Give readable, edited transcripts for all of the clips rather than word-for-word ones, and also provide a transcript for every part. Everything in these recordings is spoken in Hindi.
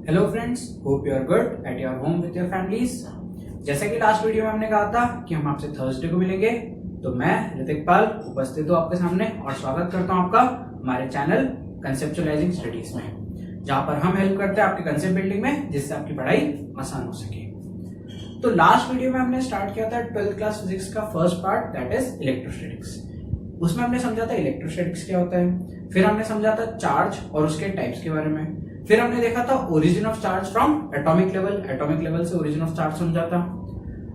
Hello friends, hope you are good at your home with your families. जैसे कि लास्ट वीडियो में हमने कहा था कि हम आपसे थर्सडे को मिलेंगे, तो मैं ऋतिक पाल उपस्थित हूँ आपके सामने और स्वागत करता हूँ आपका हमारे चैनल कंसेप्चुअलाइजिंग स्टडीज में, जहां पर हम हेल्प करते हैं आपके कंसेप्ट बिल्डिंग में, जिससे आपकी पढ़ाई आसान हो सके। तो लास्ट वीडियो में हमने स्टार्ट किया था 12th क्लास फिजिक्स का first part, that is electrostatics. उसमें हमने समझा था इलेक्ट्रोस्टैटिक्स क्या होता है, फिर हमने समझा था चार्ज और उसके टाइप्स के बारे में, फिर हमने देखा था origin of charge from atomic level से ओरिजिन ऑफ चार्ज समझा था।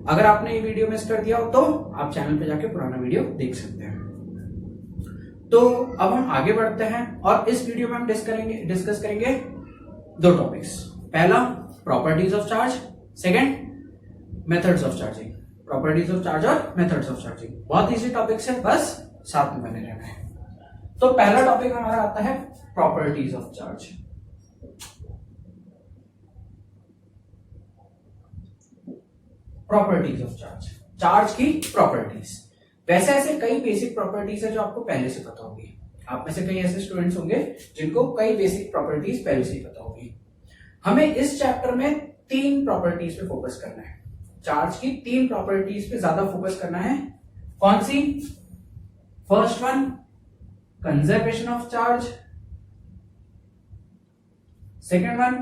अगर आपने ये वीडियो मिस कर दिया हो तो आप चैनल पे जाके पुराना वीडियो देख सकते हैं। तो अब हम आगे बढ़ते हैं और इस वीडियो में हम डिस्कस करेंगे दो टॉपिक्स। पहला properties of charge, second methods of charging. Properties of charge और मेथड्स ऑफ चार्जिंग बहुत इजी टॉपिक्स है, बस साथ में बने रहना है। तो पहला टॉपिक हमारा आता है properties of charge. Properties of charge, charge की प्रॉपर्टीज। वैसे ऐसे कई बेसिक प्रॉपर्टीज है जो आपको पहले से पता होगी। आप में से कई ऐसे स्टूडेंट्स होंगे जिनको कई बेसिक प्रॉपर्टीज पहले से ही पता होगी। हमें इस चैप्टर में 3 प्रॉपर्टीज पे फोकस करना है। चार्ज की 3 प्रॉपर्टीज पे ज्यादा फोकस करना है। कौन सी? First one conservation of charge, second one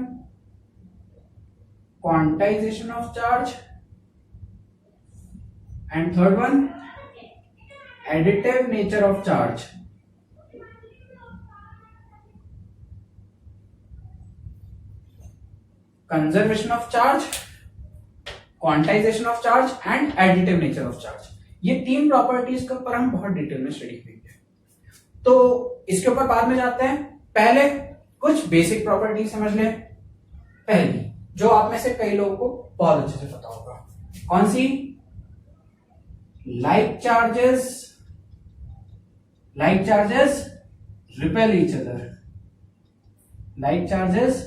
quantization of charge, and third one additive nature of charge। Conservation of charge, quantization of charge and additive nature of charge, ये 3 प्रॉपर्टीज के ऊपर हम बहुत डिटेल में स्टडी करेंगे। तो इसके ऊपर बाद में जाते हैं। पहले कुछ बेसिक प्रॉपर्टीज समझ लें। पहली, जो आप में से कई लोगों को बहुत अच्छे से पता होगा, कौन सी? Like charges repel each other. Like charges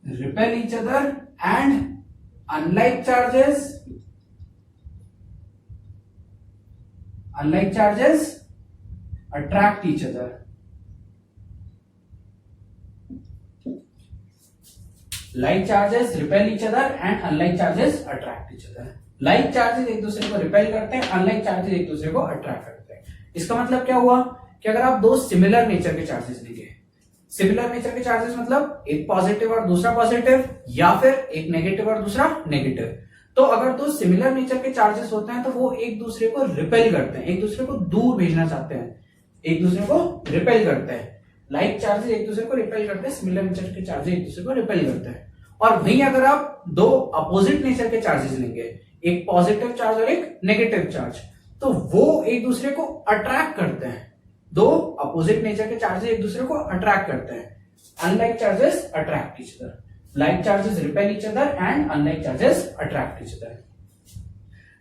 repel each other and unlike charges attract each other. Like charges repel each other and unlike charges attract each other. Like charges एक दूसरे को रिपेल करते हैं, अनलाइक चार्जेस एक दूसरे को अट्रैक्ट करते हैं। इसका मतलब क्या हुआ कि अगर आप दो सिमिलर नेचर के चार्जेस लेंगे, सिमिलर नेचर के चार्जेस मतलब एक पॉजिटिव और दूसरा पॉजिटिव, या फिर एक नेगेटिव और दूसरा नेगेटिव, तो अगर दो सिमिलर नेचर के चार्जेस होते हैं तो वो एक दूसरे को रिपेल करते हैं, एक दूसरे को दूर भेजना चाहते हैं, एक दूसरे को रिपेल करते हैं। लाइक चार्जेस एक दूसरे को रिपेल करते हैं, सिमिलर नेचर के चार्जेस एक दूसरे को रिपेल करते हैं। और वहीं अगर आप दो अपोजिट नेचर के चार्जेस लेंगे, एक पॉजिटिव चार्ज और एक नेगेटिव चार्ज, तो वो एक दूसरे को अट्रैक्ट करते हैं। दो अपोजिट नेचर के चार्जेस एक दूसरे को अट्रैक्ट करते हैं। Unlike charges attract each other, like charges repel each other and unlike charges attract each other.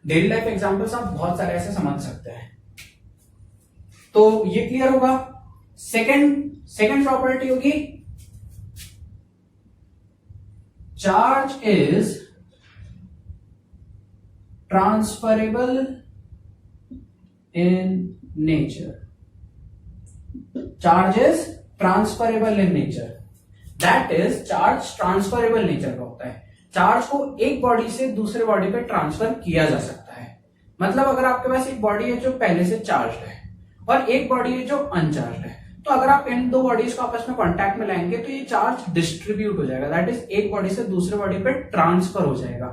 Daily life examples आप बहुत सारे ऐसे समझ सकते हैं। तो ये क्लियर होगा। सेकंड प्रॉपर्टी होगी charge is transferable in nature. Charge is transferable in nature. That is, charge transferable nature का होता है। चार्ज को एक बॉडी से दूसरे बॉडी पे ट्रांसफर किया जा सकता है। मतलब अगर आपके पास एक बॉडी है जो पहले से चार्ज है और एक बॉडी है जो अनचार्ज है, तो अगर आप इन दो बॉडीज को आपस में कांटेक्ट में लाएंगे तो ये चार्ज डिस्ट्रीब्यूट हो जाएगा। दैट इज, एक बॉडी से दूसरे बॉडी पे ट्रांसफर हो जाएगा।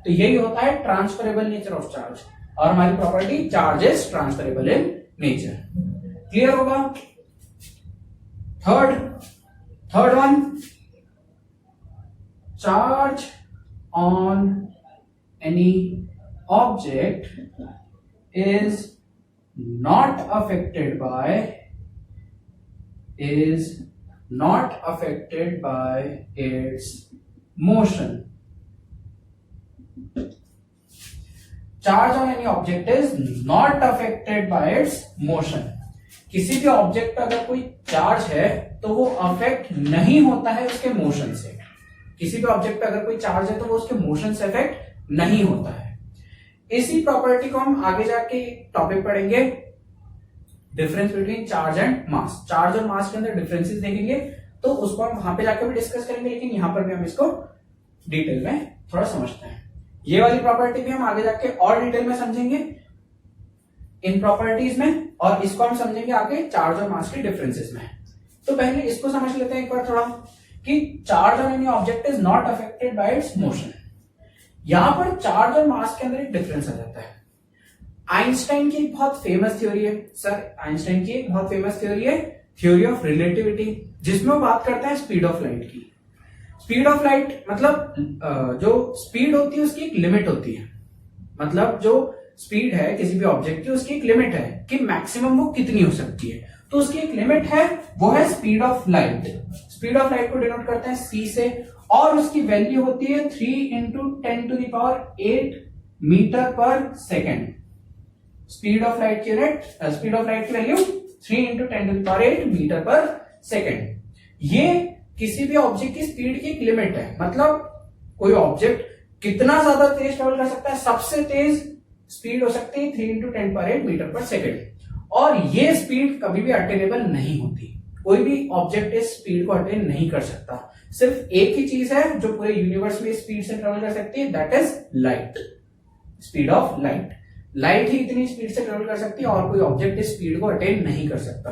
तो यही होता है ट्रांसफरेबल नेचर ऑफ चार्ज, और हमारी property charge is transferable in nature. Clear होगा। Third one, charge on any object is not affected by its motion. Charge on any object is not affected by its motion. किसी भी ऑब्जेक्ट पर अगर कोई चार्ज है तो वो अफेक्ट नहीं होता है उसके मोशन से। किसी भी ऑब्जेक्ट पे अगर कोई चार्ज है तो वो उसके मोशन से अफेक्ट नहीं होता है। इसी प्रॉपर्टी को हम आगे जाके टॉपिक पढ़ेंगे, difference between charge and mass. Charge और मास के अंदर डिफरेंसेस देखेंगे, तो उसको हम वहां पे जाकर भी डिस्कस करेंगे, लेकिन यहां पर भी हम इसको डिटेल में थोड़ा समझते हैं। ये वाली प्रॉपर्टी भी हम आगे जाके और डिटेल में समझेंगे इन प्रॉपर्टीज में, और इसको हम समझेंगे आगे चार्ज और मास के डिफरेंसेस में। तो पहले इसको समझ लेते हैं एक बार थोड़ा, कि charge on any object is not affected by its motion. यहां पर चार्ज और मास के अंदर एक डिफरेंस आ जाता है। आइंस्टाइन की एक बहुत फेमस थ्योरी है सर, आइंस्टाइन की एक बहुत फेमस थ्योरी है थ्योरी ऑफ रिलेटिविटी, जिसमें वो बात करते हैं स्पीड ऑफ लाइट की। स्पीड ऑफ लाइट मतलब जो स्पीड होती है उसकी एक लिमिट होती है, मतलब जो स्पीड है किसी भी ऑब्जेक्ट की उसकी एक लिमिट है कि मैक्सिमम वो कितनी हो सकती है, तो उसकी एक लिमिट है, वो है speed of light. Speed of light को डिनोट करते हैं सी से, और उसकी वैल्यू होती है 3 इंटू 10⁸ मीटर पर सेकेंड। स्पीड ऑफ लाइट की यूनिट, स्पीड ऑफ लाइट की वैल्यू 3 इंटू 10⁸ मीटर पर सेकेंड। ये किसी भी ऑब्जेक्ट की स्पीड की एक लिमिट है, मतलब कोई ऑब्जेक्ट कितना ज्यादा तेज ट्रेवल कर सकता है, सबसे तेज स्पीड हो सकती है 3 इंटू 10⁸ मीटर पर सेकेंड, और ये स्पीड कभी भी अटेनेबल नहीं होती। कोई भी ऑब्जेक्ट इस स्पीड को अटेन नहीं कर सकता। सिर्फ एक ही चीज है जो पूरे यूनिवर्स में स्पीड से ट्रेवल कर सकती है, that is light, speed of light. Light ही इतनी स्पीड से ट्रेवल कर सकती है और कोई ऑब्जेक्ट इस स्पीड को अटेन नहीं कर सकता।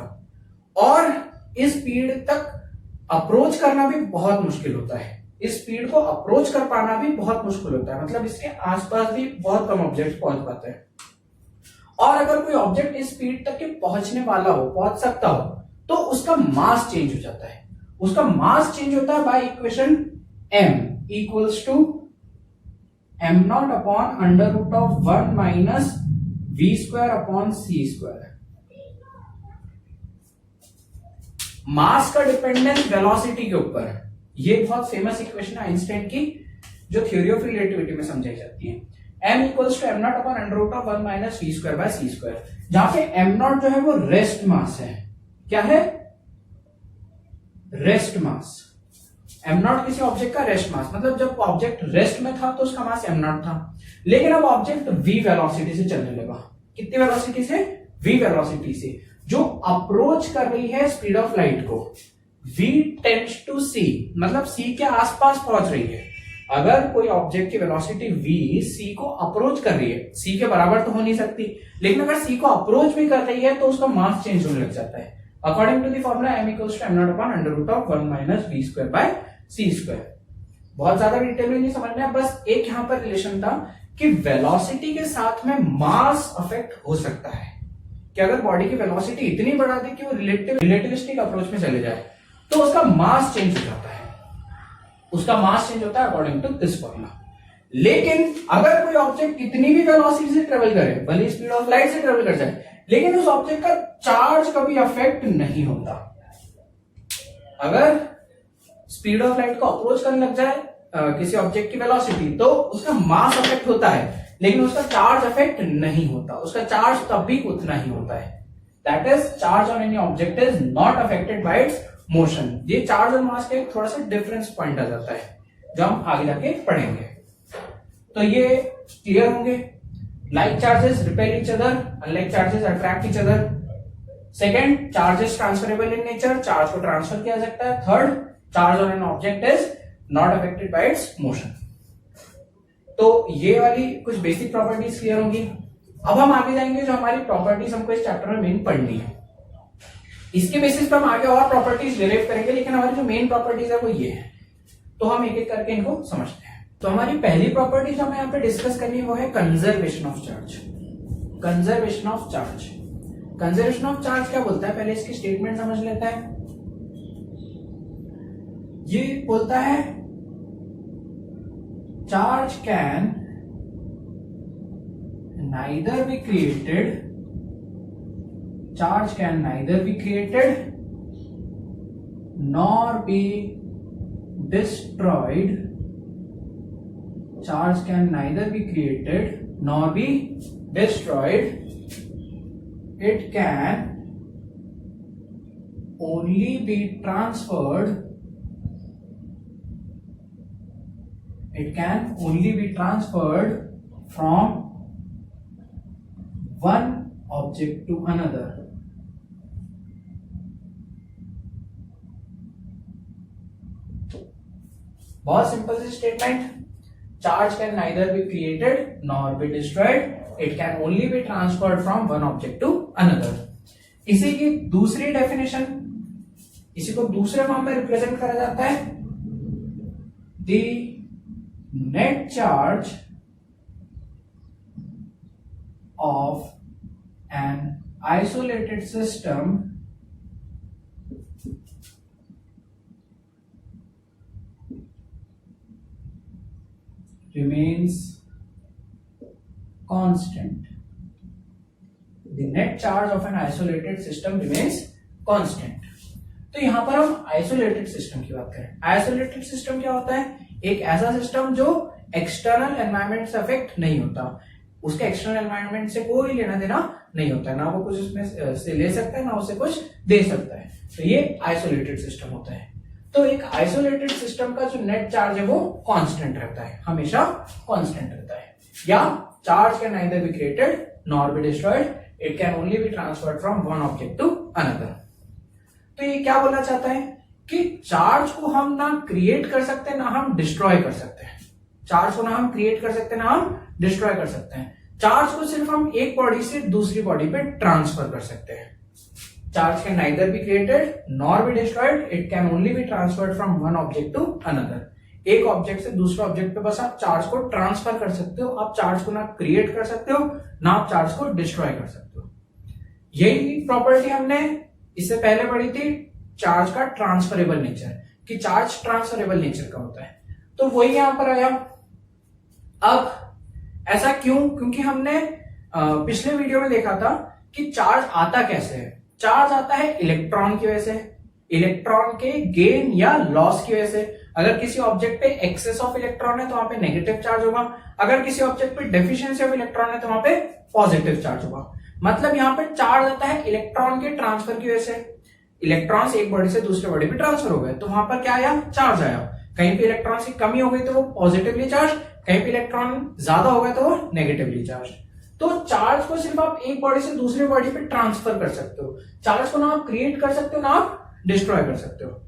और इस स्पीड तक अप्रोच करना भी बहुत मुश्किल होता है, इस स्पीड को अप्रोच कर पाना भी बहुत मुश्किल होता है, मतलब इसके आसपास भी बहुत कम ऑब्जेक्ट पहुंच पाते हैं। और अगर कोई ऑब्जेक्ट इस स्पीड तक के पहुंचने वाला हो, पहुंच सकता हो, तो उसका मास चेंज हो जाता है। उसका मास चेंज होता है by equation m equals to m0 upon under root of 1 minus v square upon c square. Mass का डिपेंडेंस वेलोसिटी के ऊपर है। ये बहुत फेमस इक्वेशन है आइंस्टाइन की, जो थ्योरी ऑफ रिलेटिविटी में समझाई जाती है। m equals to m0 upon under root of 1 minus v square by c square, जहां पे m0 जो है वो रेस्ट मास है। क्या है? Rest mass. m0 किसी ऑब्जेक्ट का रेस्ट मास, मतलब जब ऑब्जेक्ट रेस्ट में था तो उसका मास m0 था, लेकिन अब ऑब्जेक्ट v वेलोसिटी से चलने लगा। कितनी वेलोसिटी से? v वेलोसिटी से, जो अप्रोच कर रही है स्पीड ऑफ लाइट को। v टेंड्स टू c, मतलब c के आसपास पहुंच रही है। अगर कोई ऑब्जेक्ट की वेलोसिटी v c को अप्रोच कर रही है, c के बराबर तो हो नहीं सकती, लेकिन अगर c को अप्रोच भी कर रही है तो उसका मास चेंज होने लग जाता है। According to the formula m equals to m0 upon under root of 1 minus v square by c square. बहुत ज्यादा डिटेल में नहीं समझना है, बस एक यहां पर रिलेशन था कि वेलोसिटी के साथ में मास अफेक्ट हो सकता है, कि अगर बॉडी की वेलोसिटी इतनी बढ़ा दी कि वो रिलेटिविस्टिक अप्रोच में चले जाए तो उसका मास चेंज हो जाता है, उसका मास चेंज होता है अकॉर्डिंग टू दिस फॉर्मूला। लेकिन अगर कोई ऑब्जेक्ट कितनी भी वेलोसिटी से ट्रेवल करे, भले स्पीड ऑफ लाइट से ट्रेवल कर जाए, लेकिन उस ऑब्जेक्ट का चार्ज कभी अफेक्ट नहीं होता। अगर स्पीड ऑफ लाइट को अप्रोच करने लग जाए किसी ऑब्जेक्ट की वेलोसिटी, तो उसका मास अफेक्ट होता है, लेकिन उसका चार्ज अफेक्ट नहीं होता, उसका चार्ज तब भी उतना ही होता है। That is charge on any object is not affected by its motion. ये चार्ज और मास का एक थोड़ा सा डिफरेंस पॉइंट आ जाता है, जो हम आगे जाके पढ़ेंगे। तो ये क्लियर होंगे। Like charges repel each other, unlike charges attract each other. Second, charges transferable in nature, charge को ट्रांसफर किया जा सकता है। Third, charge on an object is not affected by its motion. तो ये वाली कुछ बेसिक प्रॉपर्टीज क्लियर होंगी। अब हम आगे जाएंगे, जो हमारी प्रॉपर्टीज हमको इस चैप्टर में मेन पढ़नी है, इसके बेसिस पर हम आगे और प्रॉपर्टीज डिराइव करेंगे, लेकिन हमारी जो मेन प्रॉपर्टीज है वो ये है। तो हम एक एक करके इनको समझते हैं। तो हमारी पहली प्रॉपर्टी जो हमें यहाँ पे डिस्कस करनी है वो है conservation of charge. Conservation of charge, conservation of charge क्या बोलता है, पहले इसकी स्टेटमेंट समझ लेते हैं। ये बोलता है charge can neither be created, charge can neither be created nor be destroyed. Charge can neither be created nor be destroyed. It can only be transferred. It can only be transferred from one object to another. बहुत सिंपल सी statement, charge can neither be created nor be destroyed, it can only be transferred from one object to another. इसी की दूसरी डेफिनेशन, इसी को दूसरे फॉर्म में रिप्रेजेंट करा जाता है, the net charge of an isolated system remains constant. The net charge of an isolated system remains constant. तो यहां पर हम आइसोलेटेड सिस्टम की बात करें। आइसोलेटेड सिस्टम क्या होता है? एक ऐसा सिस्टम जो एक्सटर्नल एनवायरनमेंट से अफेक्ट नहीं होता, उसके एक्सटर्नल एनवायरनमेंट से कोई लेना देना नहीं होता है, ना वो कुछ उसमें से ले सकता है ना उससे कुछ दे सकता है, तो ये आइसोलेटेड सिस्टम होता है। तो एक आइसोलेटेड सिस्टम का जो नेट चार्ज है वो कांस्टेंट रहता है, हमेशा कांस्टेंट रहता है, या charge can neither be created nor be destroyed, it can only be transferred from one object to another. तो ये क्या बोलना चाहता है कि चार्ज को हम ना क्रिएट कर सकते हैं ना हम डिस्ट्रॉय कर सकते हैं, चार्ज को ना हम क्रिएट कर सकते हैं ना हम डिस्ट्रॉय कर सकते हैं, चार्ज को सिर्फ हम एक बॉडी से दूसरी बॉडी पे ट्रांसफर कर सकते हैं। Charge can neither be created nor be destroyed. It can only be transferred from one object to another. एक ऑब्जेक्ट से दूसरे ऑब्जेक्ट पे बस आप चार्ज को ट्रांसफर कर सकते हो, आप चार्ज को ना क्रिएट कर सकते हो ना आप चार्ज को डिस्ट्रॉय कर सकते हो। यही प्रॉपर्टी हमने इससे पहले पढ़ी थी, चार्ज का ट्रांसफरेबल नेचर, कि चार्ज ट्रांसफरेबल नेचर का होता है, तो वही यहां पर आया। अब ऐसा क्यों? क्योंकि हमने पिछले वीडियो में देखा था कि चार्ज आता कैसे है। चार्ज आता है इलेक्ट्रॉन की वजह से, इलेक्ट्रॉन के गेन या लॉस की वजह से। अगर किसी ऑब्जेक्ट पे एक्सेस ऑफ इलेक्ट्रॉन है तो वहां पे नेगेटिव चार्ज होगा, अगर किसी ऑब्जेक्ट पे डेफिशिएंसी ऑफ इलेक्ट्रॉन है तो वहां पे पॉजिटिव चार्ज होगा। मतलब यहाँ पे चार्ज आता है इलेक्ट्रॉन के ट्रांसफर की वजह से, इलेक्ट्रॉन्स एक बॉडी से दूसरे बॉडी पे ट्रांसफर हो गए तो वहां पर क्या आया? चार्ज आया। कहीं पे इलेक्ट्रॉन की कमी हो गई तो वो पॉजिटिवली चार्ज, कहीं पे इलेक्ट्रॉन ज्यादा हो गए तो वो नेगेटिवली चार्ज। तो चार्ज को सिर्फ आप एक बॉडी से दूसरे बॉडी पे ट्रांसफर कर सकते हो, चार्ज को ना आप क्रिएट कर सकते हो ना आप डिस्ट्रॉय कर सकते हो।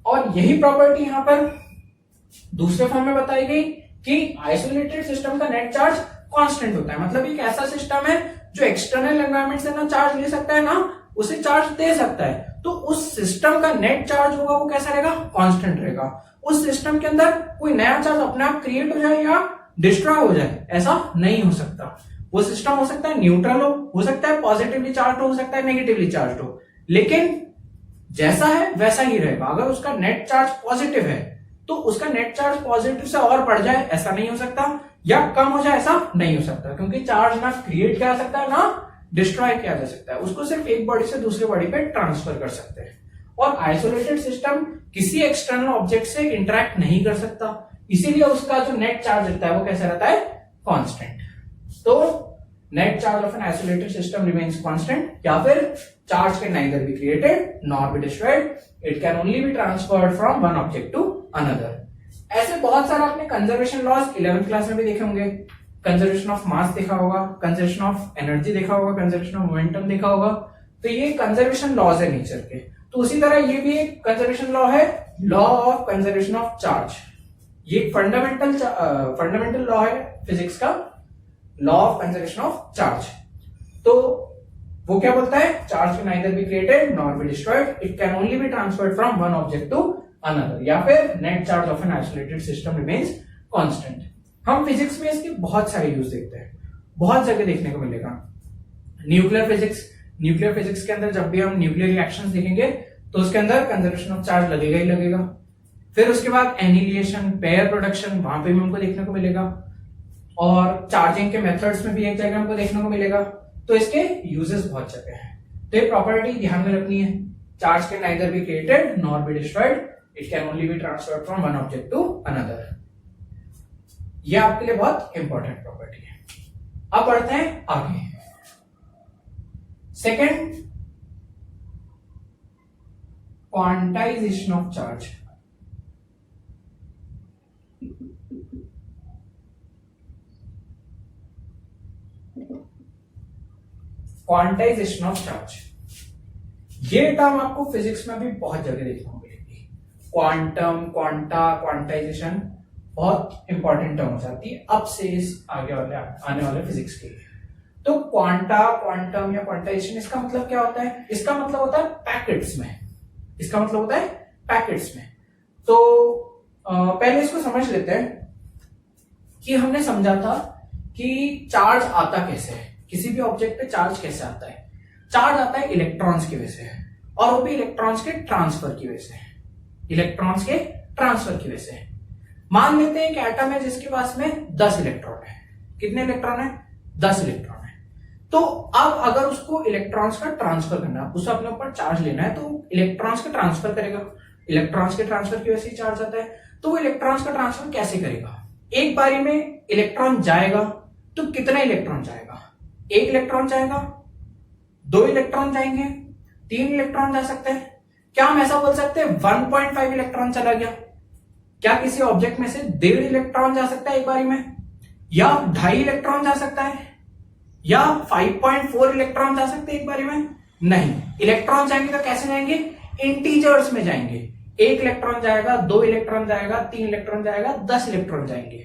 और यही प्रॉपर्टी यहां पर दूसरे फॉर्म में बताई गई कि आइसोलेटेड सिस्टम का नेट चार्ज कांस्टेंट होता है। मतलब एक ऐसा सिस्टम है जो एक्सटर्नल एनवायरनमेंट से ना चार्ज ले सकता है ना उसे चार्ज दे सकता है, तो उस सिस्टम का नेट चार्ज होगा वो कैसा रहेगा? कांस्टेंट रहेगा। उस सिस्टम के अंदर कोई नया चार्ज अपने आप क्रिएट हो जाए या डिस्ट्रॉय हो जाए, ऐसा नहीं हो सकता। वो सिस्टम हो सकता है न्यूट्रल हो सकता है पॉजिटिवली चार्ज हो सकता है नेगेटिवली चार्ज हो, लेकिन जैसा है वैसा ही रहेगा। अगर उसका नेट चार्ज पॉजिटिव है तो उसका नेट चार्ज पॉजिटिव से और बढ़ जाए ऐसा नहीं हो सकता, या कम हो जाए ऐसा नहीं हो सकता, क्योंकि चार्ज ना क्रिएट किया जा सकता है ना डिस्ट्रॉय किया जा सकता है, उसको सिर्फ एक बॉडी से दूसरी बॉडी पे ट्रांसफर कर सकते हैं। और आइसोलेटेड सिस्टम किसी एक्सटर्नल ऑब्जेक्ट से इंटरेक्ट नहीं कर सकता, इसीलिए उसका जो नेट चार्ज रहता है वो कैसा रहता है? कांस्टेंट। तो net charge of an isolated system remains constant, या फिर charge can neither be created nor be destroyed, it can only be transferred from one object to another. ऐसे बहुत सारा आपने कंजर्वेशन लॉज 11th क्लास में भी देखे होंगे। कंजर्वेशन ऑफ मास देखा होगा, कंजर्वेशन ऑफ एनर्जी देखा होगा, कंजर्वेशन ऑफ मोमेंटम देखा होगा। तो ये कंजर्वेशन लॉज है नेचर के। तो उसी तरह ये भी एक कंजर्वेशन लॉ है, law of conservation of charge. ये फंडामेंटल लॉ है फिजिक्स का, law of conservation of charge. तो वो क्या बोलता है? Charge can neither be created nor be destroyed, it can only be transferred from one object to another, या फिर net charge of an isolated system remains constant. हम फिजिक्स में इसके बहुत सारे यूज देखते हैं, बहुत जगह देखने को मिलेगा। न्यूक्लियर फिजिक्स के अंदर जब भी हम न्यूक्लियर रिएक्शंस देखेंगे तो उसके अंदर कंजर्वेशन ऑफ चार्ज लगेगा ही लगेगा। फिर उसके बाद एनिहिलेशन, पेयर प्रोडक्शन, वहां पे भी हमको देखने को मिलेगा, और चार्जिंग के मेथड्स में भी एक जगह हमको देखने को मिलेगा। तो इसके यूजेस बहुत जगह हैं, तो ये प्रॉपर्टी ध्यान में रखनी है। Charge can neither be created nor be destroyed, it can only be transferred from one object to another. ये आपके लिए बहुत इंपॉर्टेंट प्रॉपर्टी है। अब बढ़ते हैं आगे। Second, quantization of charge. Quantization of charge, ये टर्म आपको फिजिक्स में भी बहुत जगह देखने को मिलेगी। क्वांटम, क्वांटा, क्वांटाइजेशन बहुत इंपॉर्टेंट टर्म हो जाती है अब से इस आगे वाले आने वाले फिजिक्स के लिए। तो क्वांटा, क्वांटम या क्वांटाइजेशन, इसका मतलब क्या होता है? इसका मतलब होता है पैकेट्स में। इसका मतलब होता है पैकेट्स में। तो पहले इसको समझ लेते हैं कि हमने समझा था कि चार्ज आता कैसे है, किसी भी ऑब्जेक्ट पे चार्ज कैसे आता है। चार्ज आता है इलेक्ट्रॉन्स की वजह से, और वो भी इलेक्ट्रॉन्स के ट्रांसफर की वजह से, इलेक्ट्रॉन्स के ट्रांसफर की वजह से। मान लेते हैं कि एटम है जिसके पास में 10 इलेक्ट्रॉन है। कितने इलेक्ट्रॉन है? 10 इलेक्ट्रॉन है। तो अब अगर उसको इलेक्ट्रॉन्स का ट्रांसफर करना है, उसे अपने ऊपर चार्ज लेना है, तो इलेक्ट्रॉन्स का ट्रांसफर करेगा। इलेक्ट्रॉन्स के ट्रांसफर की वजह से चार्ज आता है। तो वो इलेक्ट्रॉन्स का ट्रांसफर कैसे करेगा? एक बारी में इलेक्ट्रॉन जाएगा तो कितना इलेक्ट्रॉन जाएगा? 1 इलेक्ट्रॉन जाएगा, 2 इलेक्ट्रॉन जाएंगे, 3 इलेक्ट्रॉन जा सकते हैं। क्या हम ऐसा बोल सकते हैं 1.5 इलेक्ट्रॉन चला गया? क्या किसी ऑब्जेक्ट में से 1.5 इलेक्ट्रॉन जा सकता है एक बारी में, या 2.5 इलेक्ट्रॉन जा सकता है, या 5.4 इलेक्ट्रॉन जा सकते हैं एक बारी में? नहीं। इलेक्ट्रॉन जाएंगे तो कैसे जाएंगे? इंटीजर्स में जाएंगे। 1 इलेक्ट्रॉन जाएगा, 2 इलेक्ट्रॉन जाएगा, 3 इलेक्ट्रॉन जाएगा, 10 इलेक्ट्रॉन जाएंगे।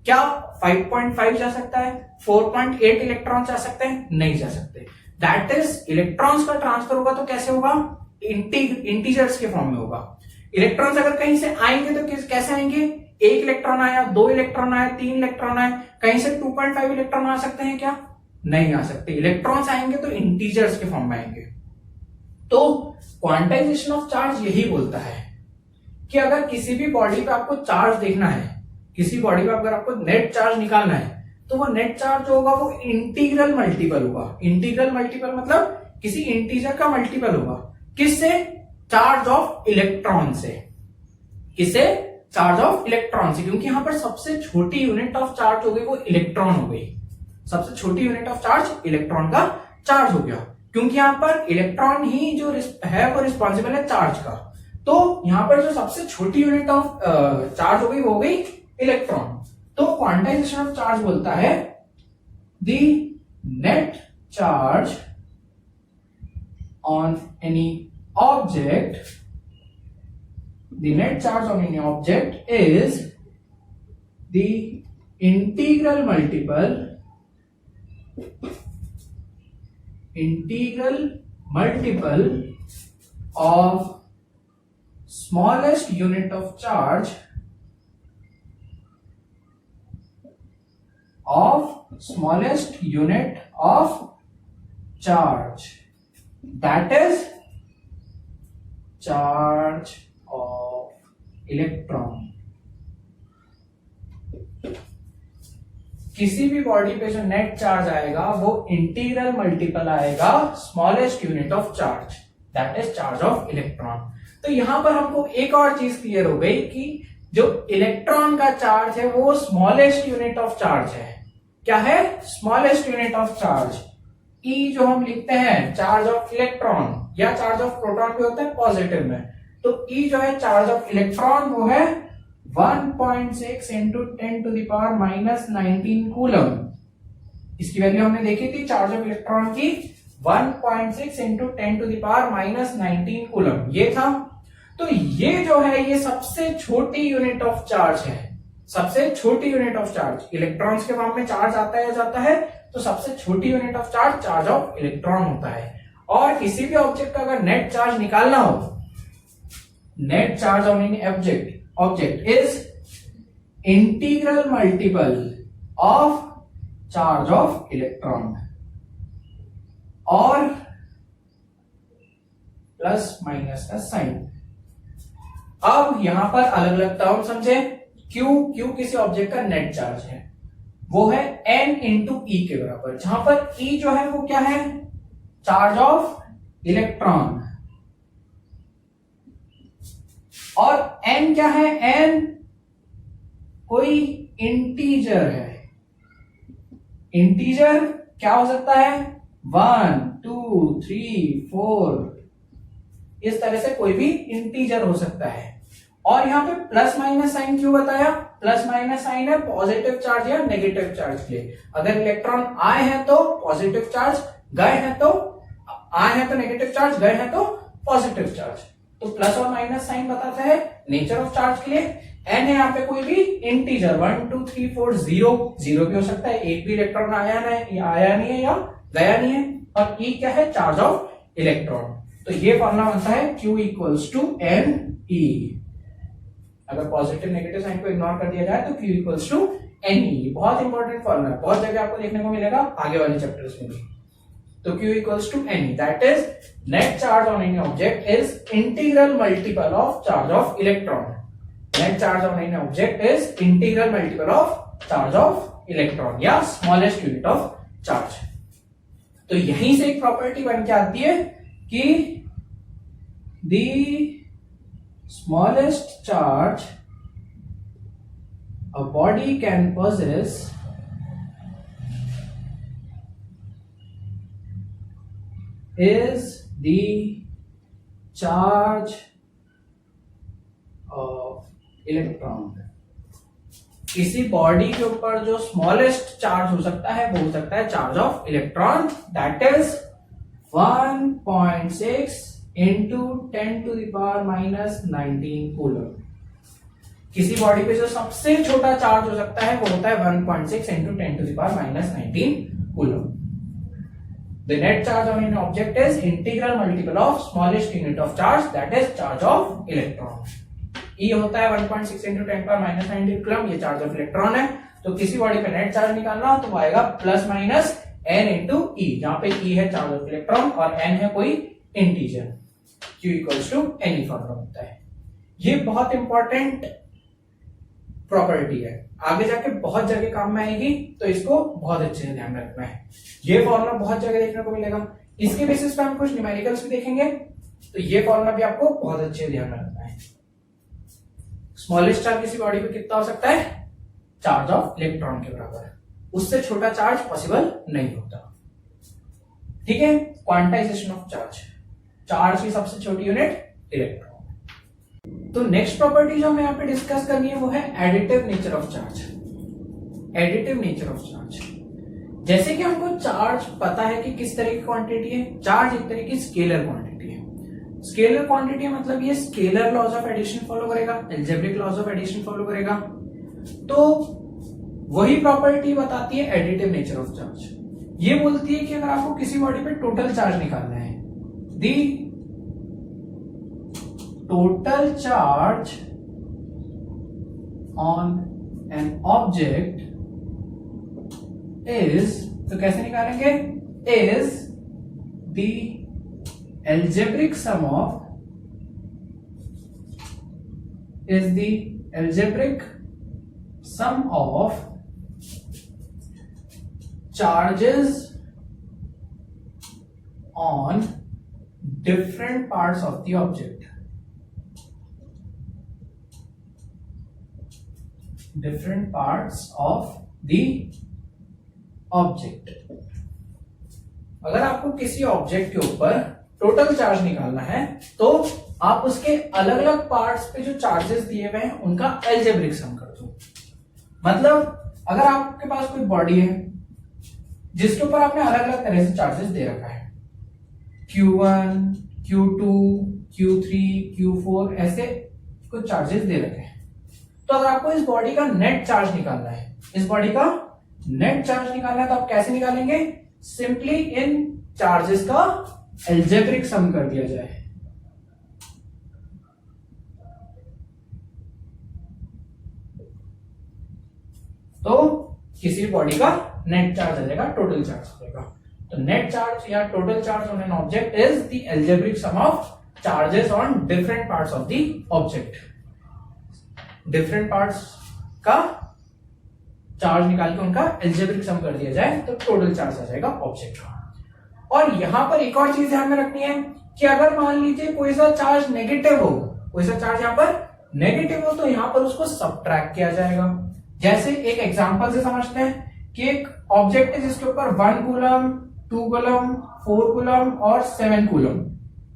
क्या 5.5 जा सकता है? 4.8 इलेक्ट्रॉन जा सकते हैं? नहीं जा सकते। दैट इज इलेक्ट्रॉन्स का ट्रांसफर होगा तो कैसे होगा? इंटीजर्स के फॉर्म में होगा। इलेक्ट्रॉन्स अगर कहीं से आएंगे तो कैसे आएंगे? 1 इलेक्ट्रॉन आया, 2 इलेक्ट्रॉन आया, 3 इलेक्ट्रॉन आए, कहीं से 2.5 इलेक्ट्रॉन आ सकते हैं क्या? नहीं आ सकते। इलेक्ट्रॉन्स आएंगे तो इंटीजर्स के फॉर्म में आएंगे। तो क्वांटाइजेशन ऑफ चार्ज यही बोलता है कि अगर किसी भी बॉडी पे आपको चार्ज देखना है, किसी बॉडी पे अगर आपको नेट चार्ज निकालना है, तो वो नेट चार्ज जो होगा वो इंटीग्रल मल्टीपल होगा। इंटीग्रल मल्टीपल मतलब किसी इंटीजर का मल्टीपल होगा। किससे? चार्ज ऑफ इलेक्ट्रॉन से। किससे? चार्ज ऑफ इलेक्ट्रॉन से, क्योंकि यहां पर सबसे छोटी यूनिट ऑफ चार्ज हो गई वो इलेक्ट्रॉन हो गई। सबसे छोटी यूनिट ऑफ चार्ज इलेक्ट्रॉन का चार्ज हो गया, क्योंकि यहां पर इलेक्ट्रॉन ही जो है वो रिस्पॉन्सिबल है चार्ज का। तो यहां पर जो सबसे छोटी यूनिट ऑफ चार्ज हो गई वो हो गई इलेक्ट्रॉन। तो क्वांटाइजेशन ऑफ चार्ज बोलता है the net charge on any object, the net charge on any object is the integral multiple of smallest unit of charge that is charge of electron. किसी भी बॉडी पे जो नेट चार्ज आएगा वो इंटीग्रल मल्टीपल आएगा smallest unit of charge, that is charge of electron. तो यहां पर हमको एक और चीज क्लियर हो गई कि जो इलेक्ट्रॉन का चार्ज है वो स्मॉलेस्ट यूनिट ऑफ चार्ज है। क्या है? Smallest unit of charge. E जो हम लिखते हैं चार्ज ऑफ इलेक्ट्रॉन या चार्ज ऑफ प्रोटॉन भी होता है पॉजिटिव में, तो E जो है चार्ज ऑफ इलेक्ट्रॉन वो है 1.6 into 10 to the power -19 coulomb. इसकी वैल्यू हमने देखी थी चार्ज ऑफ इलेक्ट्रॉन की 1.6 into 10 to the power -19 coulomb, ये था। तो ये जो है ये सबसे छोटी यूनिट ऑफ चार्ज है। सबसे छोटी यूनिट ऑफ चार्ज इलेक्ट्रॉन्स के फॉर्म में चार्ज आता है जाता है, तो सबसे छोटी unit of charge charge of electron होता है। और किसी भी ऑब्जेक्ट का अगर नेट चार्ज निकालना हो, net charge on any object is integral multiple of charge of electron और प्लस माइनस का साइन। अब यहां पर अलग अलग टर्म समझे। Q किसी ऑब्जेक्ट का नेट चार्ज है, वो है N इंटू E के बराबर, जहां पर E जो है वो क्या है? Charge of electron. और n क्या है? n कोई इंटीजर है। इंटीजर क्या हो सकता है? 1, 2, 3, 4, इस तरह से कोई भी इंटीजर हो सकता है। और यहां पे प्लस माइनस साइन क्यों बताया? प्लस माइनस साइन है पॉजिटिव चार्ज या नेगेटिव चार्ज के लिए। अगर इलेक्ट्रॉन आए हैं तो पॉजिटिव चार्ज, गए हैं तो नेगेटिव चार्ज, गए हैं तो पॉजिटिव चार्ज। तो प्लस और माइनस साइन बताता है नेचर ऑफ चार्ज के लिए। एन है यहाँ पे कोई भी इंटीजर 1 2 3 4 0 भी हो सकता है, एक भी इलेक्ट्रॉन आया नहीं है या गया नहीं है। और ई क्या है, चार्ज ऑफ इलेक्ट्रॉन। तो ये फॉर्मूला बनता है Q equals to n e. अगर पॉजिटिव नेगेटिव साइन को इग्नोर कर दिया जाए तो Q equals to n e. बहुत इंपॉर्टेंट फॉर्मूला है, बहुत जगह आपको देखने को मिलेगा आगे वाले चैप्टर्स में भी। तो Q equals to NE, that is net charge on any object is integral multiple of charge of electron. Net charge on any object is integral multiple of charge of electron या smallest unit of charge. तो यहीं से एक प्रॉपर्टी बन के आती है कि the smallest charge a body can possess is the charge of electron. किसी बॉडी के ऊपर जो स्मॉलेस्ट चार्ज हो सकता है वो हो सकता है charge of electron, that is 1.6 into 10 to the power minus 19 coulomb. किसी बॉडी पे जो सबसे छोटा चार्ज हो सकता है वो होता है 1.6 into 10 to the power minus 19 coulomb. The net charge on an object is integral multiple of smallest unit of charge, that is charge of electron. E होता है 1.6 into 10 power minus 19 कूलम, ये चार्ज ऑफ इलेक्ट्रॉन है। तो किसी बॉडी पे नेट चार्ज निकालना हो तो वो आएगा plus minus n into E, जहां पे E है चार्ज ऑफ इलेक्ट्रॉन और n है कोई integer. Q equals to NE formula होता है। ये बहुत इंपॉर्टेंट प्रॉपर्टी है, आगे जाके बहुत जगह काम में आएगी, तो इसको बहुत अच्छे से ध्यान रखना है। ये फॉर्मूला बहुत जगह देखने को मिलेगा, इसके बेसिस पे हम कुछ न्यूमेरिकल्स भी देखेंगे, तो ये फॉर्मूला भी आपको बहुत अच्छे से ध्यान रखना है। स्मॉलेस्ट चार्ज किसी बॉडी पे कितना हो सकता है, चार्ज ऑफ इलेक्ट्रॉन के बराबर, उससे छोटा चार्ज पॉसिबल नहीं होता। ठीक है, क्वांटाइजेशन ऑफ चार्ज, चार्ज की सबसे छोटी यूनिट इलेक्ट्रॉन। तो नेक्स्ट प्रॉपर्टी जो हमें यहाँ पे डिस्कस करनी है वो है additive nature of charge. Additive nature of charge, जैसे कि हमको चार्ज पता है कि किस तरह की क्वांटिटी है, चार्ज एक तरह की स्केलर क्वांटिटी है। स्केलर क्वांटिटी मतलब ये scalar laws of addition follow करेगा, algebraic laws of addition follow करेगा। तो वही प्रॉपर्टी बताती है एडिटिव नेचर ऑफ चार्ज। ये बोलती है कि अगर आपको किसी बॉडी पे टोटल चार्ज निकालना है, दी total charge on an object is, तो कैसे निकालेंगे, is the algebraic sum of, is the algebraic sum of charges on different parts of the object. Different parts of the object. अगर आपको किसी ऑब्जेक्ट के ऊपर टोटल चार्ज निकालना है तो आप उसके अलग अलग पार्ट्स पे जो चार्जेस दिए हुए हैं उनका एल्जेब्रिक सम कर दो। मतलब अगर आपके पास कोई बॉडी है जिसके ऊपर आपने अलग अलग तरह से चार्जेस दे रखा है, Q1, Q2, Q3, Q4 ऐसे कुछ चार्जेस दे रखे हैं, तो अगर आपको इस बॉडी का नेट चार्ज निकालना है, इस बॉडी का नेट चार्ज निकालना है, तो आप कैसे निकालेंगे, सिंपली इन चार्जेस का एल्जेब्रिक सम कर दिया जाए। तो किसी बॉडी का नेट चार्ज आ जाएगा, टोटल चार्ज आ जाएगा। तो नेट चार्ज या total charge on an object is the algebraic sum of charges on different parts of the object. Different parts का चार्ज निकाल के उनका एल्जेब्रिक सम कर दिया जाए तो टोटल चार्ज आ जाएगा ऑब्जेक्ट का। और यहां पर एक और चीज ध्यान में रखनी है कि अगर मान लीजिए कोई सा चार्ज नेगेटिव हो, कोई सा चार्ज यहां पर नेगेटिव हो, तो यहां पर उसको सबट्रैक्ट किया जाएगा। जैसे एक एग्जांपल से समझते हैं कि एक ऑब्जेक्ट है जिसके ऊपर 1 कूलम, 2 कूलम, 4 कूलम और 7 कूलम,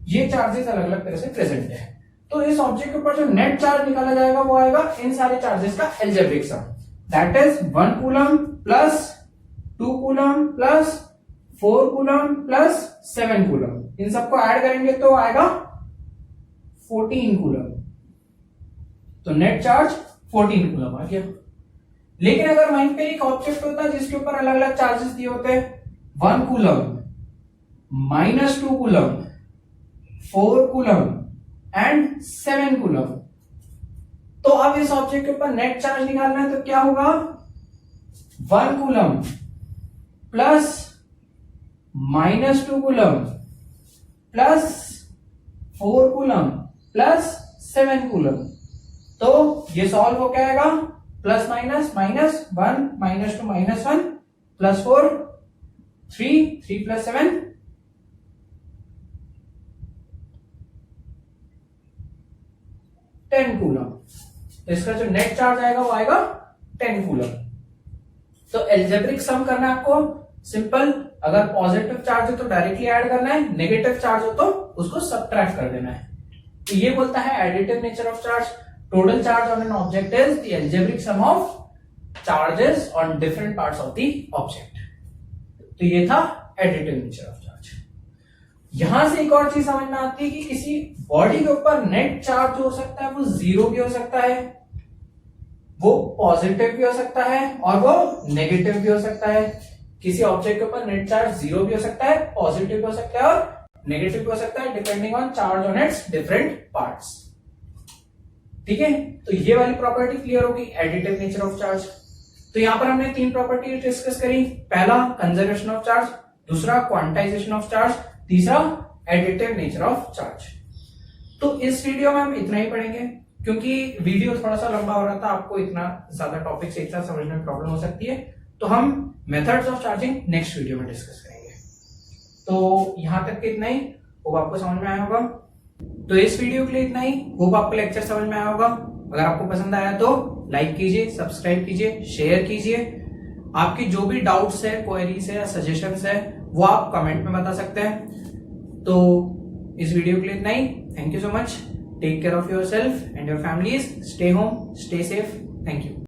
ये चार्जेस अलग अलग तरह से प्रेजेंट है। तो इस ऑब्जेक्ट के ऊपर जो नेट चार्ज निकाला जाएगा वो आएगा इन सारे चार्जेस का algebraic sum, that is 1 coulomb plus 2 coulomb plus 4 coulomb plus 7 coulomb. इन सबको ऐड करेंगे तो आएगा 14 कूलम, तो नेट चार्ज 14 कूलम आ गया। लेकिन अगर वहीं पे एक ऑब्जेक्ट होता है जिसके ऊपर अलग अलग चार्जेस दिए होते हैं, 1 coulomb, -2 coulomb, 4 coulomb and 7 coulomb, तो अब इस ऑब्जेक्ट के ऊपर नेट चार्ज निकालना है तो क्या होगा, 1 coulomb plus -2 coulomb plus 4 coulomb plus 7 coulomb. तो ये सॉल्व हो क्या आएगा, plus minus -1 -2 -1 plus 4 3 plus 7 10 coulomb. इसका जो नेट चार्ज आएगा वो आएगा 10 कूलम। तो एल्जेब्रिक सम करना है आपको, सिंपल, अगर पॉजिटिव चार्ज हो तो डायरेक्टली ऐड करना है, नेगेटिव चार्ज हो तो उसको सब्ट्रैक्ट कर देना है। तो ये बोलता है additive nature of charge, total charge on an object is the algebraic sum of charges on different parts of the object. तो ये था एडिटिव नेचर ऑफ चार्ज। यहां से एक और चीज समझ में आती है कि किसी बॉडी के ऊपर नेट चार्ज जो हो सकता है वो 0 भी हो सकता है, वो पॉजिटिव भी हो सकता है और वो नेगेटिव भी हो सकता है। किसी ऑब्जेक्ट के ऊपर नेट चार्ज 0 भी हो सकता है, पॉजिटिव भी हो सकता है और नेगेटिव भी हो सकता है, depending on charge on it's different parts. ठीक है, तो ये वाली प्रॉपर्टी क्लियर होगी, एडिटिव नेचर ऑफ चार्ज। तो यहां पर हमने 3 प्रॉपर्टी डिस्कस करी, पहला कंजर्वेशन ऑफ चार्ज, दूसरा क्वांटाइजेशन ऑफ चार्ज, तीसरा एडिटिव नेचर ऑफ चार्ज। तो इस वीडियो में हम इतना ही पढ़ेंगे, क्योंकि वीडियो थोड़ा सा लंबा हो रहा था, आपको इतना ज्यादा टॉपिक्स एक साथ समझने में प्रॉब्लम हो सकती है, तो हम methods of charging next video में डिस्कस करेंगे। तो यहां तक के इतना ही, होप आपको समझ में आया होगा। तो इस वीडियो के लिए इतना ही, होप आपको लेक्चर समझ में आया होगा। अगर आपको पसंद आया तो लाइक कीजिए, सब्सक्राइब कीजिए, शेयर कीजिए। आपकी जो भी डाउट्स है, क्वेरीज है या सजेशंस है वो आप कमेंट में बता सकते हैं। तो इस वीडियो के लिए इतना ही, thank you so much, take care of yourself and your families, stay home, stay safe, thank you.